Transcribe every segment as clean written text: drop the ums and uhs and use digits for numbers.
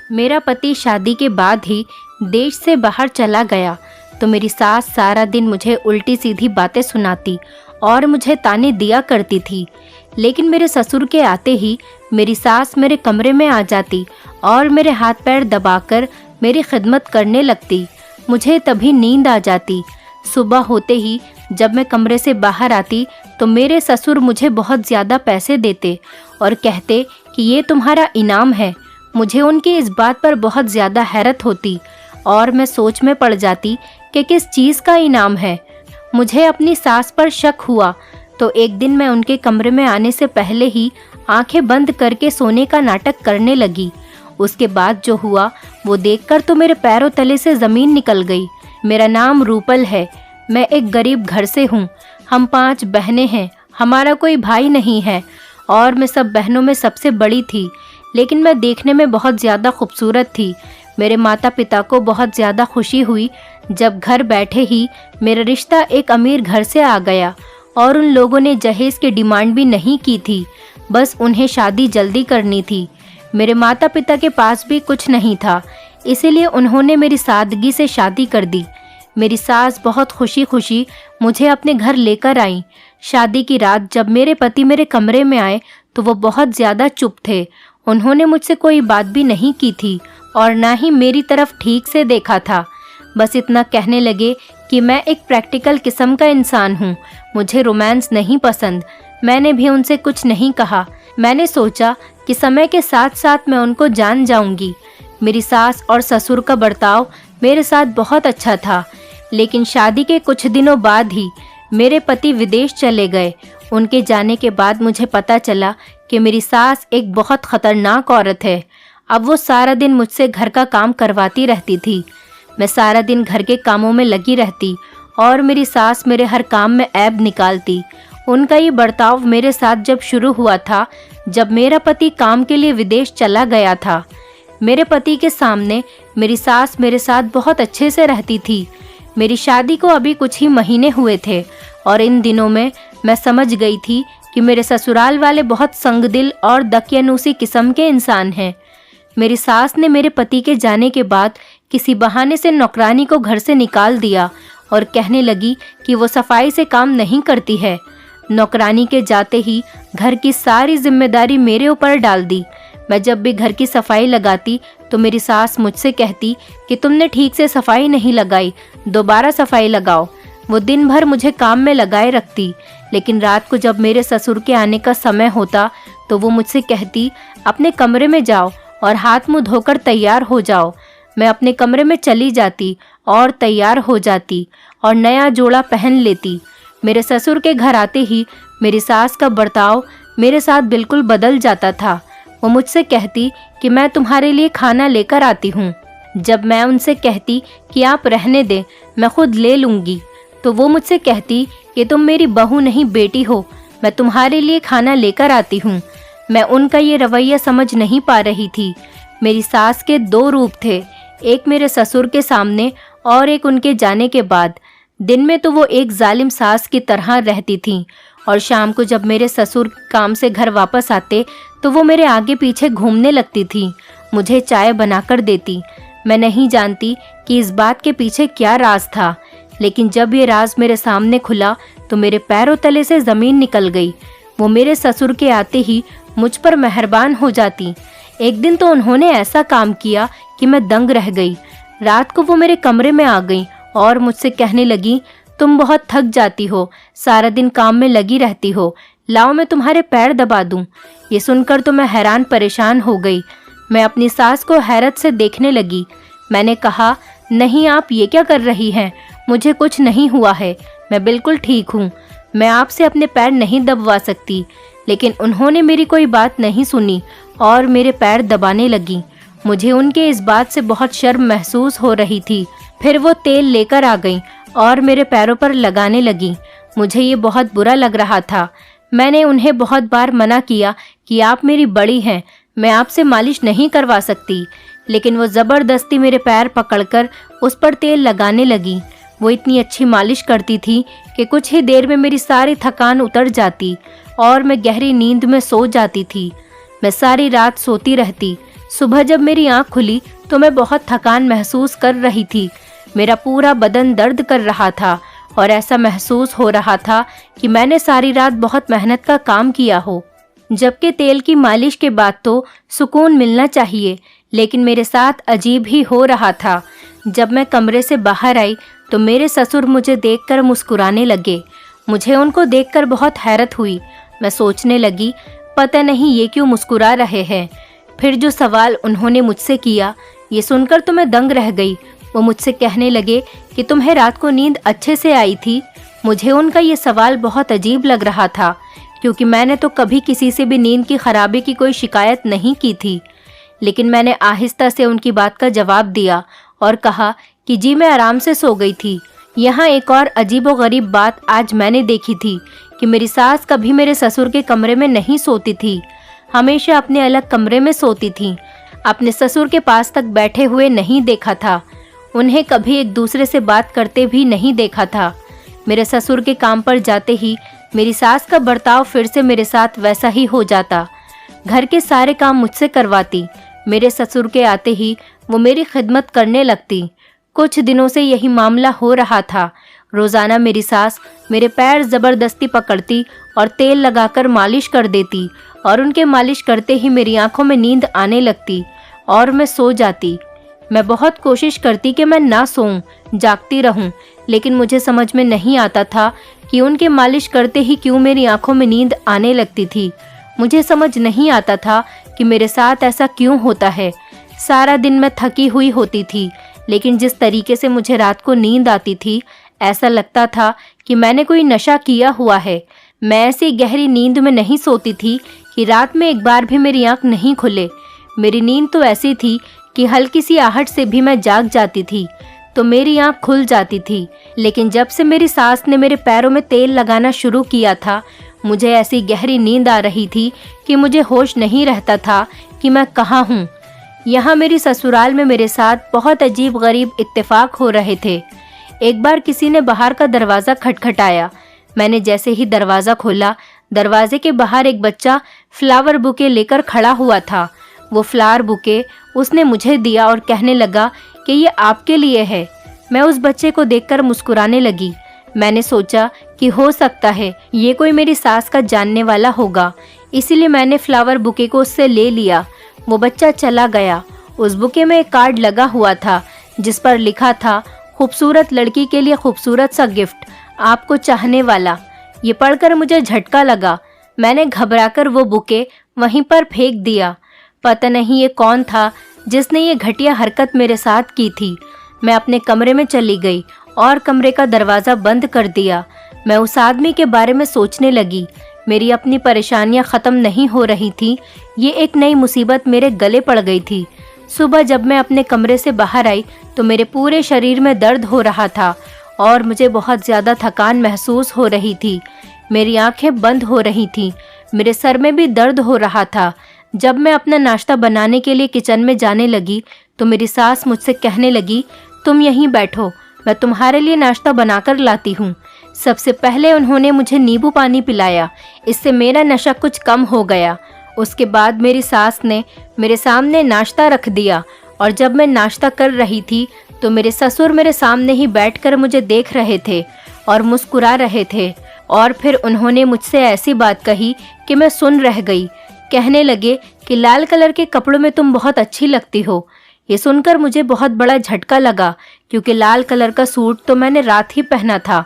मेरा पति शादी के बाद ही देश से बाहर चला गया तो मेरी सास सारा दिन मुझे उल्टी सीधी बातें सुनाती और मुझे ताने दिया करती थी। लेकिन मेरे ससुर के आते ही मेरी सास मेरे कमरे में आ जाती और मेरे हाथ पैर दबाकर मेरी खिदमत करने लगती। मुझे तभी नींद आ जाती। सुबह होते ही जब मैं कमरे से बाहर आती तो मेरे ससुर मुझे बहुत ज़्यादा पैसे देते और कहते कि ये तुम्हारा इनाम है। मुझे उनकी इस बात पर बहुत ज़्यादा हैरत होती और मैं सोच में पड़ जाती कि किस चीज़ का इनाम है। मुझे अपनी सास पर शक हुआ तो एक दिन मैं उनके कमरे में आने से पहले ही आंखें बंद करके सोने का नाटक करने लगी। उसके बाद जो हुआ वो देखकर तो मेरे पैरों तले से ज़मीन निकल गई। मेरा नाम रूपल है। मैं एक गरीब घर से हूँ। हम 5 बहनें हैं। हमारा कोई भाई नहीं है और मैं सब बहनों में सबसे बड़ी थी। लेकिन मैं देखने में बहुत ज़्यादा खूबसूरत थी। मेरे माता पिता को बहुत ज़्यादा खुशी हुई जब घर बैठे ही मेरा रिश्ता एक अमीर घर से आ गया और उन लोगों ने जहेज की डिमांड भी नहीं की थी। बस उन्हें शादी जल्दी करनी थी। मेरे माता पिता के पास भी कुछ नहीं था, इसीलिए उन्होंने मेरी सादगी से शादी कर दी। मेरी सास बहुत खुशी खुशी मुझे अपने घर लेकर आई। शादी की रात जब मेरे पति मेरे कमरे में आए तो वो बहुत ज़्यादा चुप थे। उन्होंने मुझसे कोई बात भी नहीं की थी और ना ही मेरी तरफ ठीक से देखा था। बस इतना कहने लगे कि मैं एक प्रैक्टिकल किस्म का इंसान हूँ, मुझे रोमांस नहीं पसंद। मैंने भी उनसे कुछ नहीं कहा। मैंने सोचा कि समय के साथ साथ मैं उनको जान जाऊंगी। मेरी सास और ससुर का बर्ताव मेरे साथ बहुत अच्छा था। लेकिन शादी के कुछ दिनों बाद ही मेरे पति विदेश चले गए। उनके जाने के बाद मुझे पता चला कि मेरी सास एक बहुत खतरनाक औरत है। अब वो सारा दिन मुझसे घर का काम करवाती रहती थी। मैं सारा दिन घर के कामों में लगी रहती और मेरी सास मेरे हर काम में ऐब निकालती। उनका ये बर्ताव मेरे साथ जब शुरू हुआ था जब मेरा पति काम के लिए विदेश चला गया था। मेरे पति के सामने मेरी सास मेरे साथ बहुत अच्छे से रहती थी। मेरी शादी को अभी कुछ ही महीने हुए थे और इन दिनों में मैं समझ गई थी कि मेरे ससुराल वाले बहुत संगदिल और दकियानूसी किस्म के इंसान हैं। मेरी सास ने मेरे पति के जाने के बाद किसी बहाने से नौकरानी को घर से निकाल दिया और कहने लगी कि वो सफाई से काम नहीं करती है। नौकरानी के जाते ही घर की सारी जिम्मेदारी मेरे ऊपर डाल दी। मैं जब भी घर की सफाई लगाती तो मेरी सास मुझसे कहती कि तुमने ठीक से सफाई नहीं लगाई, दोबारा सफाई लगाओ। वो दिन भर मुझे काम में लगाए रखती। लेकिन रात को जब मेरे ससुर के आने का समय होता तो वो मुझसे कहती, अपने कमरे में जाओ और हाथ मुंह धोकर तैयार हो जाओ। मैं अपने कमरे में चली जाती और तैयार हो जाती और नया जोड़ा पहन लेती। मेरे ससुर के घर आते ही मेरी सास का बर्ताव मेरे साथ बिल्कुल बदल जाता था। वो मुझसे कहती कि मैं तुम्हारे लिए खाना लेकर आती हूँ। जब मैं उनसे कहती कि आप रहने दें, मैं खुद ले लूँगी, तो वो मुझसे कहती कि तुम मेरी बहू नहीं बेटी हो, मैं तुम्हारे लिए खाना लेकर आती हूँ। मैं उनका ये रवैया समझ नहीं पा रही थी। मेरी सास के 2 रूप थे, एक मेरे ससुर के सामने और एक उनके जाने के बाद। दिन में तो वो एक जालिम सास की तरह रहती थी और शाम को जब मेरे ससुर काम से घर वापस आते तो वो मेरे आगे पीछे घूमने लगती थी, मुझे चाय बनाकर देती। मैं नहीं जानती कि इस बात के पीछे क्या राज था, लेकिन जब ये राज मेरे सामने खुला तो मेरे पैरों तले से ज़मीन निकल गई। वो मेरे ससुर के आते ही मुझ पर मेहरबान हो जाती। एक दिन तो उन्होंने ऐसा काम किया कि मैं दंग रह गई। रात को वो मेरे कमरे में आ गई और मुझसे कहने लगी, तुम बहुत थक जाती हो, सारा दिन काम में लगी रहती हो, लाओ मैं तुम्हारे पैर दबा दूं। ये सुनकर तो मैं हैरान परेशान हो गई। मैं अपनी सास को हैरत से देखने लगी। मैंने कहा, नहीं आप ये क्या कर रही हैं? मुझे कुछ नहीं हुआ है, मैं बिल्कुल ठीक हूँ, मैं आपसे अपने पैर नहीं दबवा सकती। लेकिन उन्होंने मेरी कोई बात नहीं सुनी और मेरे पैर दबाने लगी। मुझे उनके इस बात से बहुत शर्म महसूस हो रही थी। फिर वो तेल लेकर आ गई और मेरे पैरों पर लगाने लगी। मुझे ये बहुत बुरा लग रहा था। मैंने उन्हें बहुत बार मना किया कि आप मेरी बड़ी हैं, मैं आपसे मालिश नहीं करवा सकती, लेकिन वो ज़बरदस्ती मेरे पैर पकड़कर उस पर तेल लगाने लगी। वो इतनी अच्छी मालिश करती थी कि कुछ ही देर में मेरी सारी थकान उतर जाती और मैं गहरी नींद में सो जाती थी। मैं सारी रात सोती रहती। सुबह जब मेरी आंख खुली तो मैं बहुत थकान महसूस कर रही थी। मेरा पूरा बदन दर्द कर रहा था और ऐसा महसूस हो रहा था कि मैंने सारी रात बहुत मेहनत का काम किया हो। जबकि तेल की मालिश के बाद तो सुकून मिलना चाहिए, लेकिन मेरे साथ अजीब ही हो रहा था। जब मैं कमरे से बाहर आई तो मेरे ससुर मुझे देखकर मुस्कुराने लगे। मुझे उनको देखकर बहुत हैरत हुई। मैं सोचने लगी, पता नहीं ये क्यों मुस्कुरा रहे हैं। फिर जो सवाल उन्होंने मुझसे किया, ये सुनकर तो मैं दंग रह गई। वो मुझसे कहने लगे कि तुम्हें रात को नींद अच्छे से आई थी। मुझे उनका ये सवाल बहुत अजीब लग रहा था, क्योंकि मैंने तो कभी किसी से भी नींद की खराबी की कोई शिकायत नहीं की थी। लेकिन मैंने आहिस्ता से उनकी बात का जवाब दिया और कहा कि जी मैं आराम से सो गई थी। यहाँ एक और अजीबोगरीब बात आज मैंने देखी थी कि मेरी सास कभी मेरे ससुर के कमरे में नहीं सोती थी, हमेशा अपने अलग कमरे में सोती थी। अपने ससुर के पास तक बैठे हुए नहीं देखा था। उन्हें कभी एक दूसरे से बात करते भी नहीं देखा था। मेरे ससुर के काम पर जाते ही मेरी सास का बर्ताव फिर से मेरे साथ वैसा ही हो जाता। घर के सारे काम मुझसे करवाती। मेरे ससुर के आते ही वो मेरी खिदमत करने लगती। कुछ दिनों से यही मामला हो रहा था। रोज़ाना मेरी सास मेरे पैर ज़बरदस्ती पकड़ती और तेल लगाकर मालिश कर देती, और उनके मालिश करते ही मेरी आंखों में नींद आने लगती और मैं सो जाती। मैं बहुत कोशिश करती कि मैं ना सोऊं, जागती रहूं, लेकिन मुझे समझ में नहीं आता था कि उनके मालिश करते ही क्यों मेरी आंखों में नींद आने लगती थी। मुझे समझ नहीं आता था कि मेरे साथ ऐसा क्यों होता है। सारा दिन मैं थकी हुई होती थी, लेकिन जिस तरीके से मुझे रात को नींद आती थी, ऐसा लगता था कि मैंने कोई नशा किया हुआ है। मैं ऐसी गहरी नींद में नहीं सोती थी कि रात में एक बार भी मेरी आंख नहीं खुले। मेरी नींद तो ऐसी थी कि हल्की सी आहट से भी मैं जाग जाती थी तो मेरी आंख खुल जाती थी। लेकिन जब से मेरी सास ने मेरे पैरों में तेल लगाना शुरू किया था, मुझे ऐसी गहरी नींद आ रही थी कि मुझे होश नहीं रहता था कि मैं कहाँ हूँ। यहाँ मेरी ससुराल में मेरे साथ बहुत अजीब गरीब इत्तेफाक हो रहे थे। एक बार किसी ने बाहर का दरवाज़ा खटखटाया। मैंने जैसे ही दरवाज़ा खोला, दरवाजे के बाहर एक बच्चा फ्लावर बुके लेकर खड़ा हुआ था। वो फ्लावर बुके उसने मुझे दिया और कहने लगा कि ये आपके लिए है। मैं उस बच्चे को देखकर मुस्कुराने लगी। मैंने सोचा कि हो सकता है ये कोई मेरी सास का जानने वाला होगा, इसीलिए मैंने फ्लावर बुके को उससे ले लिया। वो बच्चा चला गया। उस बुके में एक कार्ड लगा हुआ था जिस पर लिखा था, खूबसूरत लड़की के लिए खूबसूरत सा गिफ्ट, आपको चाहने वाला। ये पढ़कर मुझे झटका लगा। मैंने घबराकर वो बुके वहीं पर फेंक दिया। पता नहीं ये कौन था जिसने ये घटिया हरकत मेरे साथ की थी। मैं अपने कमरे में चली गई और कमरे का दरवाज़ा बंद कर दिया। मैं उस आदमी के बारे में सोचने लगी। मेरी अपनी परेशानियां ख़त्म नहीं हो रही थी, ये एक नई मुसीबत मेरे गले पड़ गई थी। सुबह जब मैं अपने कमरे से बाहर आई तो मेरे पूरे शरीर में दर्द हो रहा था और मुझे बहुत ज़्यादा थकान महसूस हो रही थी। मेरी आंखें बंद हो रही थीं, मेरे सर में भी दर्द हो रहा था। जब मैं अपना नाश्ता बनाने के लिए किचन में जाने लगी तो मेरी सास मुझसे कहने लगी, तुम यहीं बैठो, मैं तुम्हारे लिए नाश्ता बनाकर लाती हूँ। सबसे पहले उन्होंने मुझे नींबू पानी पिलाया, इससे मेरा नशा कुछ कम हो गया। उसके बाद मेरी सास ने मेरे सामने नाश्ता रख दिया और जब मैं नाश्ता कर रही थी तो मेरे ससुर मेरे सामने ही बैठकर मुझे देख रहे थे और मुस्कुरा रहे थे। और फिर उन्होंने मुझसे ऐसी बात कही कि मैं सुन रह गई। कहने लगे कि लाल कलर के कपड़ों में तुम बहुत अच्छी लगती हो। ये सुनकर मुझे बहुत बड़ा झटका लगा, क्योंकि लाल कलर का सूट तो मैंने रात ही पहना था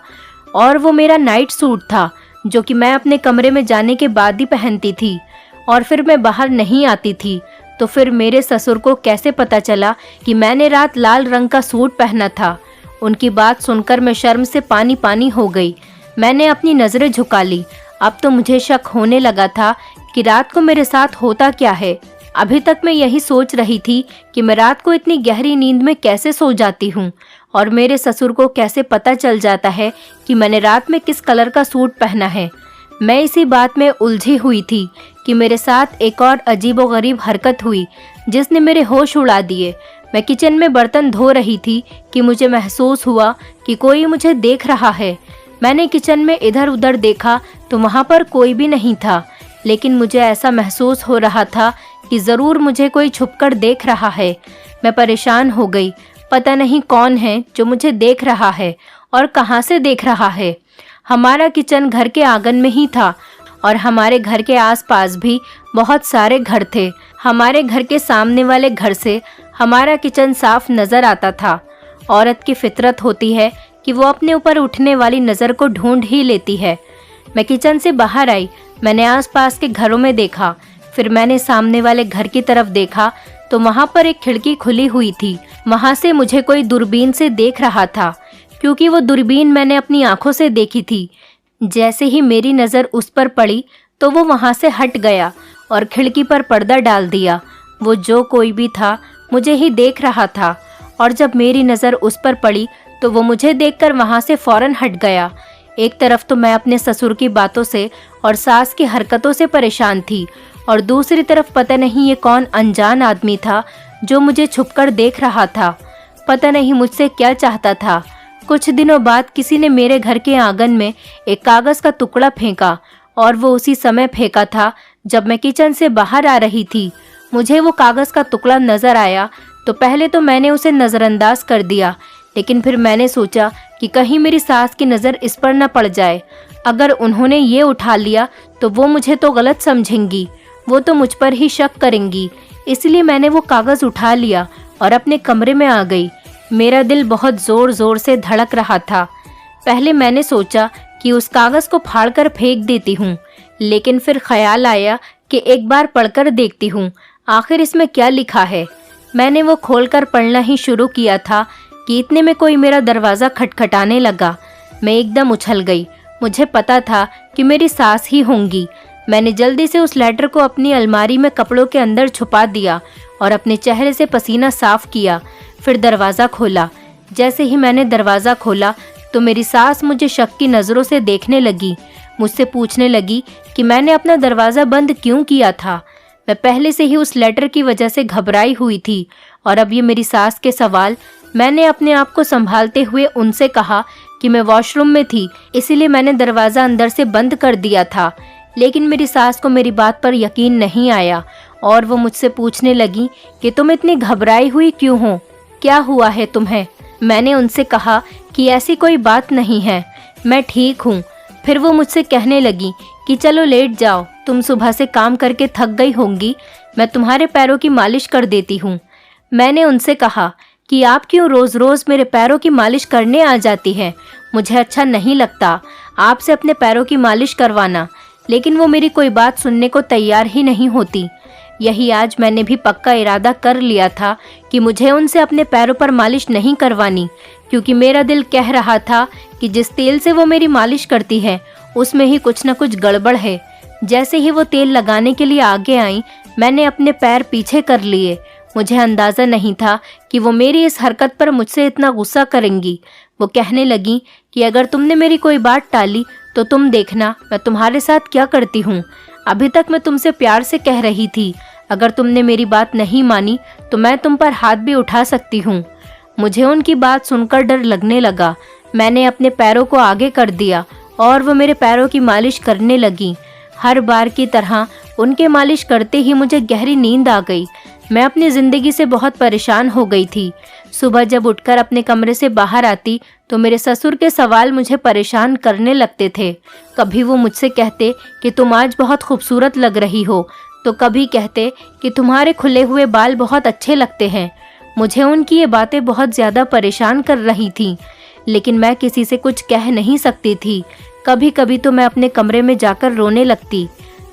और वो मेरा नाइट सूट था जो कि मैं अपने कमरे में जाने के बाद ही पहनती थी और फिर मैं बाहर नहीं आती थी। तो फिर मेरे ससुर को कैसे पता चला कि मैंने रात लाल रंग का सूट पहना था? उनकी बात सुनकर मैं शर्म से पानी पानी हो गई। मैंने अपनी नज़रें झुका ली। अब तो मुझे शक होने लगा था कि रात को मेरे साथ होता क्या है। अभी तक मैं यही सोच रही थी कि मैं रात को इतनी गहरी नींद में कैसे सो जाती हूँ और मेरे ससुर को कैसे पता चल जाता है कि मैंने रात में किस कलर का सूट पहना है। मैं इसी बात में उलझी हुई थी कि मेरे साथ एक और अजीबोगरीब हरकत हुई जिसने मेरे होश उड़ा दिए। मैं किचन में बर्तन धो रही थी कि मुझे महसूस हुआ कि कोई मुझे देख रहा है। मैंने किचन में इधर उधर देखा तो वहाँ पर कोई भी नहीं था, लेकिन मुझे ऐसा महसूस हो रहा था कि ज़रूर मुझे कोई छुपकर देख रहा है। मैं परेशान हो गई। पता नहीं कौन है जो मुझे देख रहा है और कहाँ से देख रहा है। हमारा किचन घर के आंगन में ही था और हमारे घर के आसपास भी बहुत सारे घर थे। हमारे घर के सामने वाले घर से हमारा किचन साफ नज़र आता था। औरत की फितरत होती है कि वो अपने ऊपर उठने वाली नज़र को ढूंढ ही लेती है। मैं किचन से बाहर आई। मैंने आसपास के घरों में देखा, फिर मैंने सामने वाले घर की तरफ देखा तो वहाँ पर एक खिड़की खुली हुई थी। वहाँ से मुझे कोई दूरबीन से देख रहा था, क्योंकि वो दूरबीन मैंने अपनी आंखों से देखी थी। जैसे ही मेरी नज़र उस पर पड़ी तो वो वहाँ से हट गया और खिड़की पर पर्दा डाल दिया। वो जो कोई भी था मुझे ही देख रहा था, और जब मेरी नज़र उस पर पड़ी तो वो मुझे देखकर वहाँ से फौरन हट गया। एक तरफ तो मैं अपने ससुर की बातों से और सास की हरकतों से परेशान थी, और दूसरी तरफ पता नहीं ये कौन अनजान आदमी था जो मुझे छुपकर देख रहा था। पता नहीं मुझसे क्या चाहता था। कुछ दिनों बाद किसी ने मेरे घर के आंगन में एक कागज़ का टुकड़ा फेंका, और वो उसी समय फेंका था जब मैं किचन से बाहर आ रही थी। मुझे वो कागज़ का टुकड़ा नज़र आया तो पहले तो मैंने उसे नज़रअंदाज कर दिया, लेकिन फिर मैंने सोचा कि कहीं मेरी सास की नज़र इस पर न पड़ जाए। अगर उन्होंने ये उठा लिया तो वो मुझे तो गलत समझेंगी, वो तो मुझ पर ही शक करेंगी। इसलिए मैंने वो कागज़ उठा लिया और अपने कमरे में आ गई। मेरा दिल बहुत ज़ोर ज़ोर से धड़क रहा था। पहले मैंने सोचा कि उस कागज़ को फाड़कर फेंक देती हूँ, लेकिन फिर ख्याल आया कि एक बार पढ़कर देखती हूँ, आखिर इसमें क्या लिखा है। मैंने वो खोलकर पढ़ना ही शुरू किया था कि इतने में कोई मेरा दरवाज़ा खटखटाने लगा। मैं एकदम उछल गई। मुझे पता था कि मेरी सास ही होंगी। मैंने जल्दी से उस लेटर को अपनी अलमारी में कपड़ों के अंदर छुपा दिया और अपने चेहरे से पसीना साफ किया। फिर दरवाज़ा खोला। जैसे ही मैंने दरवाज़ा खोला तो मेरी सास मुझे शक की नज़रों से देखने लगी। मुझसे पूछने लगी कि मैंने अपना दरवाज़ा बंद क्यों किया था। मैं पहले से ही उस लेटर की वजह से घबराई हुई थी, और अब ये मेरी सास के सवाल। मैंने अपने आप को संभालते हुए उनसे कहा कि मैं वॉशरूम में थी, इसीलिए मैंने दरवाज़ा अंदर से बंद कर दिया था। लेकिन मेरी सास को मेरी बात पर यकीन नहीं आया, और वो मुझसे पूछने लगी कि तुम इतनी घबराई हुई क्यों हो, क्या हुआ है तुम्हें। मैंने उनसे कहा कि ऐसी कोई बात नहीं है, मैं ठीक हूँ। फिर वो मुझसे कहने लगी कि चलो लेट जाओ, तुम सुबह से काम करके थक गई होंगी, मैं तुम्हारे पैरों की मालिश कर देती हूँ। मैंने उनसे कहा कि आप क्यों रोज़ रोज़ मेरे पैरों की मालिश करने आ जाती हैं, मुझे अच्छा नहीं लगता आपसे अपने पैरों की मालिश करवाना। लेकिन वो मेरी कोई बात सुनने को तैयार ही नहीं होती। यही आज मैंने भी पक्का इरादा कर लिया था कि मुझे उनसे अपने पैरों पर मालिश नहीं करवानी, क्योंकि मेरा दिल कह रहा था कि जिस तेल से वो मेरी मालिश करती है उसमें ही कुछ न कुछ गड़बड़ है। जैसे ही वो तेल लगाने के लिए आगे आई, मैंने अपने पैर पीछे कर लिए। मुझे अंदाज़ा नहीं था कि वो मेरी इस हरकत पर मुझसे इतना गुस्सा करेंगी। वो कहने लगी कि अगर तुमने मेरी कोई बात टाली तो तुम देखना मैं तुम्हारे साथ क्या करती हूँ। अभी तक मैं तुमसे प्यार से कह रही थी, अगर तुमने मेरी बात नहीं मानी तो मैं तुम पर हाथ भी उठा सकती हूँ। मुझे उनकी बात सुनकर डर लगने लगा। मैंने अपने पैरों को आगे कर दिया और वो मेरे पैरों की मालिश करने लगी। हर बार की तरह उनके मालिश करते ही मुझे गहरी नींद आ गई। मैं अपनी ज़िंदगी से बहुत परेशान हो गई थी। सुबह जब उठकर अपने कमरे से बाहर आती तो मेरे ससुर के सवाल मुझे परेशान करने लगते थे। कभी वो मुझसे कहते कि तुम आज बहुत खूबसूरत लग रही हो, तो कभी कहते कि तुम्हारे खुले हुए बाल बहुत अच्छे लगते हैं। मुझे उनकी ये बातें बहुत ज़्यादा परेशान कर रही थीं, लेकिन मैं किसी से कुछ कह नहीं सकती थी। कभी कभी तो मैं अपने कमरे में जाकर रोने लगती।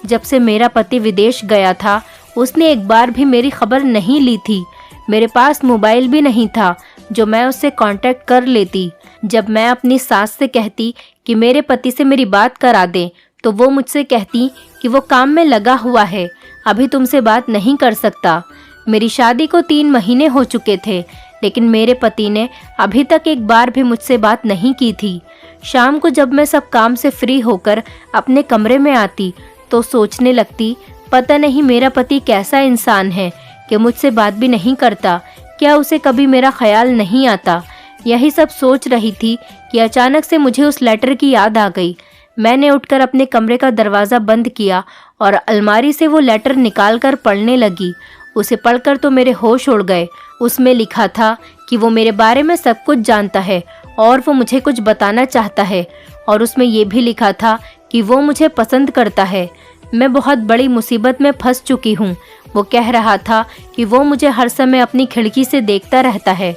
जब से मेरा पति विदेश गया था उसने एक बार भी मेरी खबर नहीं ली थी। मेरे पास मोबाइल भी नहीं था जो मैं उससे कांटेक्ट कर लेती। जब मैं अपनी सास से कहती कि मेरे पति से मेरी बात करा दें तो वो मुझसे कहती कि वो काम में लगा हुआ है, अभी तुमसे बात नहीं कर सकता। मेरी शादी को 3 महीने हो चुके थे, लेकिन मेरे पति ने अभी तक एक बार भी मुझसे बात नहीं की थी। शाम को जब मैं सब काम से फ्री होकर अपने कमरे में आती तो सोचने लगती, पता नहीं मेरा पति कैसा इंसान है कि मुझसे बात भी नहीं करता, क्या उसे कभी मेरा ख्याल नहीं आता। यही सब सोच रही थी कि अचानक से मुझे उस लेटर की याद आ गई। मैंने उठकर अपने कमरे का दरवाज़ा बंद किया और अलमारी से वो लेटर निकालकर पढ़ने लगी। उसे पढ़कर तो मेरे होश उड़ गए। उसमें लिखा था कि वो मेरे बारे में सब कुछ जानता है और वो मुझे कुछ बताना चाहता है, और उसमें ये भी लिखा था कि वो मुझे पसंद करता है। मैं बहुत बड़ी मुसीबत में फंस चुकी हूँ। वो कह रहा था कि वो मुझे हर समय अपनी खिड़की से देखता रहता है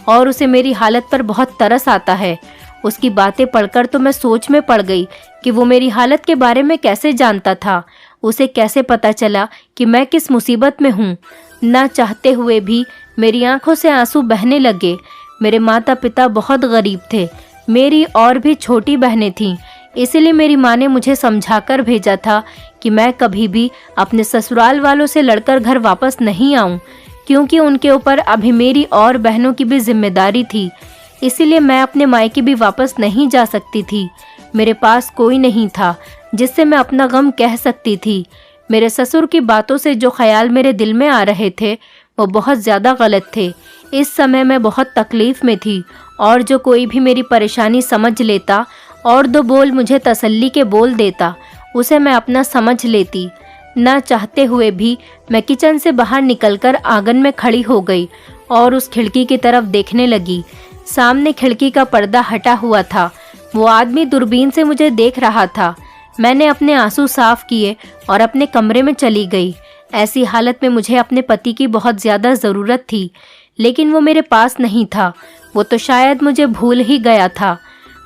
और उसे मेरी हालत पर बहुत तरस आता है। उसकी बातें पढ़कर तो मैं सोच में पड़ गई कि वो मेरी हालत के बारे में कैसे जानता था। उसे कैसे पता चला कि मैं किस मुसीबत में हूँ। ना चाहते हुए भी मेरी आंखों से आंसू बहने लगे। मेरे माता पिता बहुत गरीब थे। मेरी और भी छोटी बहनें थीं, इसलिए मेरी माँ ने मुझे समझाकर भेजा था कि मैं कभी भी अपने ससुराल वालों से लड़कर घर वापस नहीं आऊं, क्योंकि उनके ऊपर अभी मेरी और बहनों की भी जिम्मेदारी थी। इसीलिए मैं अपने मायके भी वापस नहीं जा सकती थी। मेरे पास कोई नहीं था जिससे मैं अपना गम कह सकती थी। मेरे ससुर की बातों से जो ख्याल मेरे दिल में आ रहे थे वो बहुत ज़्यादा गलत थे। इस समय मैं बहुत तकलीफ़ में थी, और जो कोई भी मेरी परेशानी समझ लेता और दो बोल मुझे तसल्ली के बोल देता, उसे मैं अपना समझ लेती। ना चाहते हुए भी मैं किचन से बाहर निकलकर आंगन में खड़ी हो गई और उस खिड़की की तरफ देखने लगी। सामने खिड़की का पर्दा हटा हुआ था। वो आदमी दूरबीन से मुझे देख रहा था। मैंने अपने आंसू साफ किए और अपने कमरे में चली गई। ऐसी हालत में मुझे अपने पति की बहुत ज़्यादा ज़रूरत थी, लेकिन वो मेरे पास नहीं था। वो तो शायद मुझे भूल ही गया था।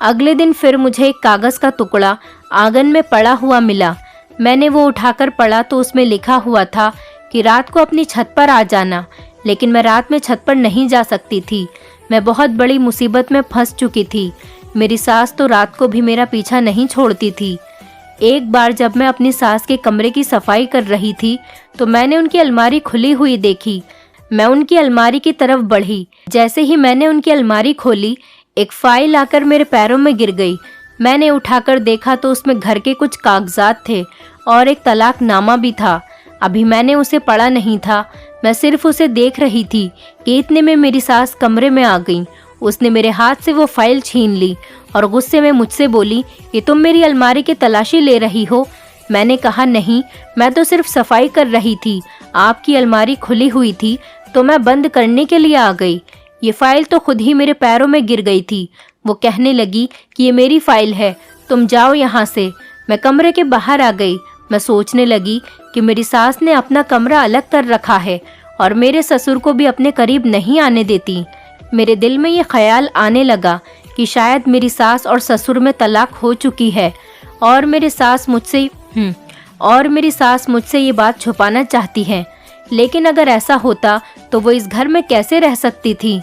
अगले दिन फिर मुझे एक कागज़ का टुकड़ा आंगन में पड़ा हुआ मिला। मैंने वो उठाकर पढ़ा तो उसमें लिखा हुआ था कि रात को अपनी छत पर आ जाना। लेकिन मैं रात में छत पर नहीं जा सकती थी। मैं बहुत बड़ी मुसीबत में फंस चुकी थी। मेरी सास तो रात को भी मेरा पीछा नहीं छोड़ती थी। एक बार जब मैं अपनी सास के कमरे की सफाई कर रही थी तो मैंने उनकी अलमारी खुली हुई देखी। मैं उनकी अलमारी की तरफ बढ़ी। जैसे ही मैंने उनकी अलमारी खोली, एक फाइल आकर मेरे पैरों में गिर गई। मैंने उठाकर देखा तो उसमें घर के कुछ कागजात थे और एक तलाकनामा भी था। अभी मैंने उसे पढ़ा नहीं था, मैं सिर्फ उसे देख रही थी कि इतने में मेरी सास कमरे में आ गई। उसने मेरे हाथ से वो फाइल छीन ली और गुस्से में मुझसे बोली कि तुम मेरी अलमारी की तलाशी ले रही हो। मैंने कहा नहीं, मैं तो सिर्फ सफाई कर रही थी। आपकी अलमारी खुली हुई थी तो मैं बंद करने के लिए आ गई। ये फाइल तो खुद ही मेरे पैरों में गिर गई थी। वो कहने लगी कि ये मेरी फाइल है, तुम जाओ यहाँ से। मैं कमरे के बाहर आ गई। मैं सोचने लगी कि मेरी सास ने अपना कमरा अलग कर रखा है और मेरे ससुर को भी अपने करीब नहीं आने देती। मेरे दिल में ये ख्याल आने लगा कि शायद मेरी सास और ससुर में तलाक हो चुकी है और मेरी सास मुझसे ये बात छुपाना चाहती है। लेकिन अगर ऐसा होता तो वो इस घर में कैसे रह सकती थी।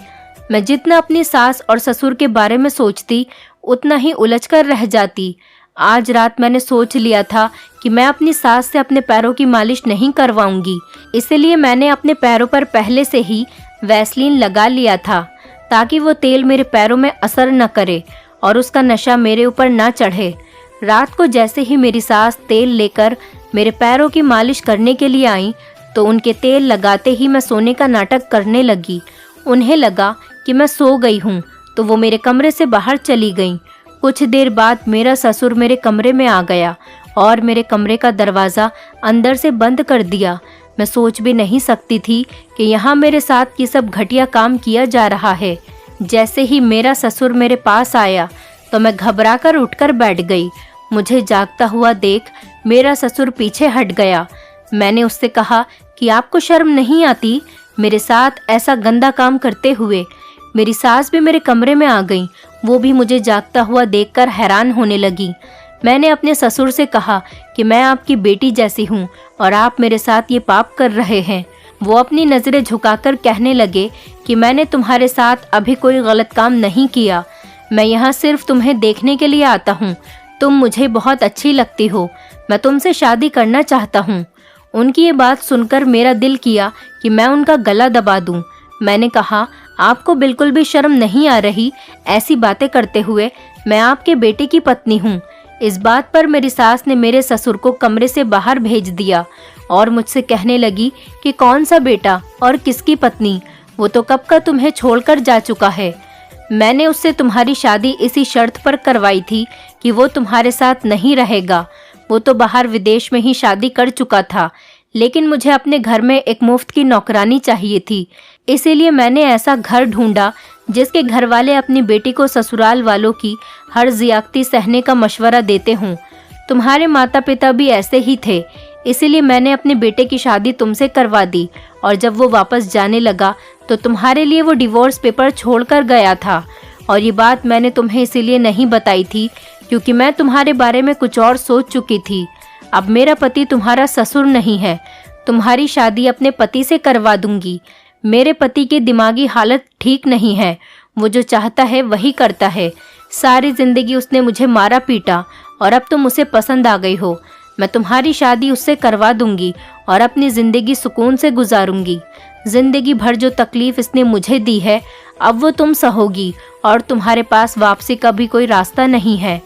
मैं जितना अपनी सास और ससुर के बारे में सोचती उतना ही उलझकर रह जाती। आज रात मैंने सोच लिया था कि मैं अपनी सास से अपने पैरों की मालिश नहीं करवाऊंगी। इसलिए मैंने अपने पैरों पर पहले से ही वैसलीन लगा लिया था ताकि वो तेल मेरे पैरों में असर न करे और उसका नशा मेरे ऊपर ना चढ़े। रात को जैसे ही मेरी सास तेल लेकर मेरे पैरों की मालिश करने के लिए आई तो उनके तेल लगाते ही मैं सोने का नाटक करने लगी। उन्हें लगा कि मैं सो गई हूँ तो वो मेरे कमरे से बाहर चली गईं। कुछ देर बाद मेरा ससुर मेरे कमरे में आ गया और मेरे कमरे का दरवाज़ा अंदर से बंद कर दिया। मैं सोच भी नहीं सकती थी कि यहाँ मेरे साथ ये सब घटिया काम किया जा रहा है। जैसे ही मेरा ससुर मेरे पास आया तो मैं घबराकर उठकर बैठ गई। मुझे जागता हुआ देख मेरा ससुर पीछे हट गया। मैंने उससे कहा कि आपको शर्म नहीं आती मेरे साथ ऐसा गंदा काम करते हुए। मेरी सास भी मेरे कमरे में आ गई। वो भी मुझे जागता हुआ देखकर हैरान होने लगी। मैंने अपने ससुर से कहा कि मैं आपकी बेटी जैसी हूँ और आप मेरे साथ ये पाप कर रहे हैं। वो अपनी नज़रें झुकाकर कहने लगे कि मैंने तुम्हारे साथ अभी कोई गलत काम नहीं किया। मैं यहाँ सिर्फ तुम्हें देखने के लिए आता हूँ। तुम मुझे बहुत अच्छी लगती हो। मैं तुमसे शादी करना चाहता हूँ। उनकी ये बात सुनकर मेरा दिल किया कि मैं उनका गला दबा दूं। मैंने कहा, आपको बिल्कुल भी शर्म नहीं आ रही ऐसी बातें करते हुए? मैं आपके बेटे की पत्नी हूँ। इस बात पर मेरी सास ने मेरे ससुर को कमरे से बाहर भेज दिया और मुझसे कहने लगी कि कौन सा बेटा और किसकी पत्नी? वो तो कब का तुम्हें छोड़कर जा चुका है। मैंने उससे तुम्हारी शादी इसी शर्त पर करवाई थी कि वो तुम्हारे साथ नहीं रहेगा। वो तो बाहर विदेश में ही शादी कर चुका था, लेकिन मुझे अपने घर में एक मुफ्त की नौकरानी चाहिए थी। इसीलिए मैंने ऐसा घर ढूंढा जिसके घर वाले अपनी बेटी को ससुराल वालों की हर ज़ियादती सहने का मशवरा देते हों। तुम्हारे माता पिता भी ऐसे ही थे, इसीलिए मैंने अपने बेटे की शादी तुमसे करवा दी। और जब वो वापस जाने लगा तो तुम्हारे लिए वो डिवोर्स पेपर छोड़कर गया था। और ये बात मैंने तुम्हें इसीलिए नहीं बताई थी क्योंकि मैं तुम्हारे बारे में कुछ और सोच चुकी थी। अब मेरा पति तुम्हारा ससुर नहीं है। तुम्हारी शादी अपने पति से करवा दूंगी। मेरे पति की दिमागी हालत ठीक नहीं है। वो जो चाहता है वही करता है। सारी जिंदगी उसने मुझे मारा पीटा और अब तुम उसे पसंद आ गई हो। मैं तुम्हारी शादी उससे करवा दूंगी और अपनी जिंदगी सुकून से गुजारूंगी। जिंदगी भर जो तकलीफ इसने मुझे दी है अब वो तुम सहोगी और तुम्हारे पास वापसी का भी कोई रास्ता नहीं है।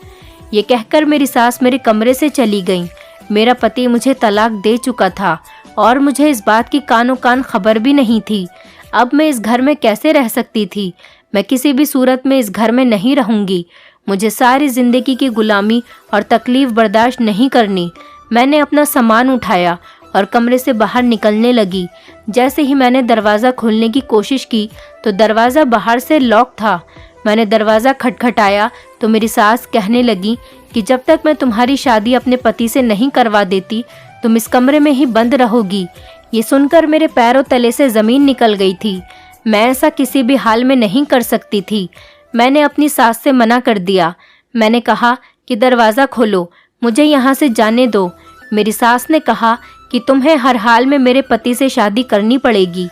ये कहकर मेरी सास मेरे कमरे से चली गई। मेरा पति मुझे तलाक दे चुका था और मुझे इस बात की कानों कान खबर भी नहीं थी। अब मैं इस घर में कैसे रह सकती थी? मैं किसी भी सूरत में इस घर में नहीं रहूंगी। मुझे सारी जिंदगी की गुलामी और तकलीफ बर्दाश्त नहीं करनी। मैंने अपना सामान उठाया और कमरे से बाहर निकलने लगी। जैसे ही मैंने दरवाज़ा खोलने की कोशिश की तो दरवाज़ा बाहर से लॉक था। मैंने दरवाज़ा खटखटाया तो मेरी सास कहने लगी कि जब तक मैं तुम्हारी शादी अपने पति से नहीं करवा देती तुम इस कमरे में ही बंद रहोगी। ये सुनकर मेरे पैरों तले से ज़मीन निकल गई थी। मैं ऐसा किसी भी हाल में नहीं कर सकती थी। मैंने अपनी सास से मना कर दिया। मैंने कहा कि दरवाज़ा खोलो, मुझे यहाँ से जाने दो। मेरी सास ने कहा कि तुम्हें हर हाल में मेरे पति से शादी करनी पड़ेगी,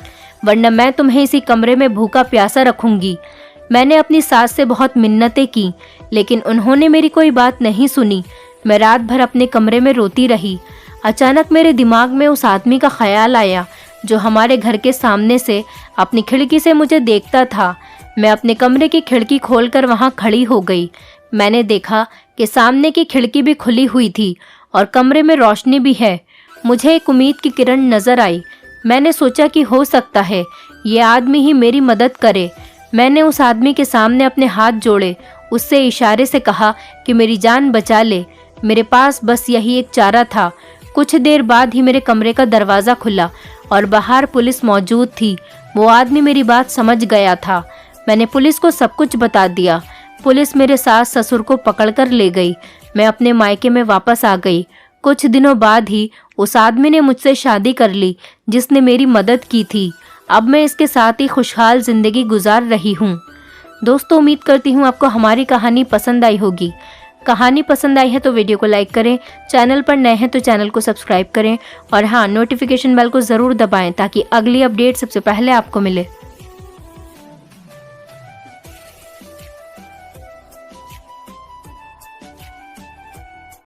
वरना मैं तुम्हें इसी कमरे में भूखा प्यासा रखूंगी। मैंने अपनी सास से बहुत मिन्नतें की, लेकिन उन्होंने मेरी कोई बात नहीं सुनी। मैं रात भर अपने कमरे में रोती रही। अचानक मेरे दिमाग में उस आदमी का ख्याल आया जो हमारे घर के सामने से अपनी खिड़की से मुझे देखता था। मैं अपने कमरे की खिड़की खोलकर वहां खड़ी हो गई। मैंने देखा कि सामने की खिड़की भी खुली हुई थी और कमरे में रोशनी भी है। मुझे एक उम्मीद की किरण नजर आई। मैंने सोचा कि हो सकता है ये आदमी ही मेरी मदद करे। मैंने उस आदमी के सामने अपने हाथ जोड़े, उससे इशारे से कहा कि मेरी जान बचा ले। मेरे पास बस यही एक चारा था। कुछ देर बाद ही मेरे कमरे का दरवाज़ा खुला और बाहर पुलिस मौजूद थी। वो आदमी मेरी बात समझ गया था। मैंने पुलिस को सब कुछ बता दिया। पुलिस मेरे सास ससुर को पकड़कर ले गई। मैं अपने मायके में वापस आ गई। कुछ दिनों बाद ही उस आदमी ने मुझसे शादी कर ली जिसने मेरी मदद की थी। अब मैं इसके साथ ही खुशहाल जिंदगी गुजार रही हूँ। दोस्तों, उम्मीद करती हूँ आपको हमारी कहानी पसंद आई होगी। कहानी पसंद आई है तो वीडियो को लाइक करें, चैनल पर नए हैं तो चैनल को सब्सक्राइब करें और हाँ, नोटिफिकेशन बेल को ज़रूर दबाएं ताकि अगली अपडेट सबसे पहले आपको मिले।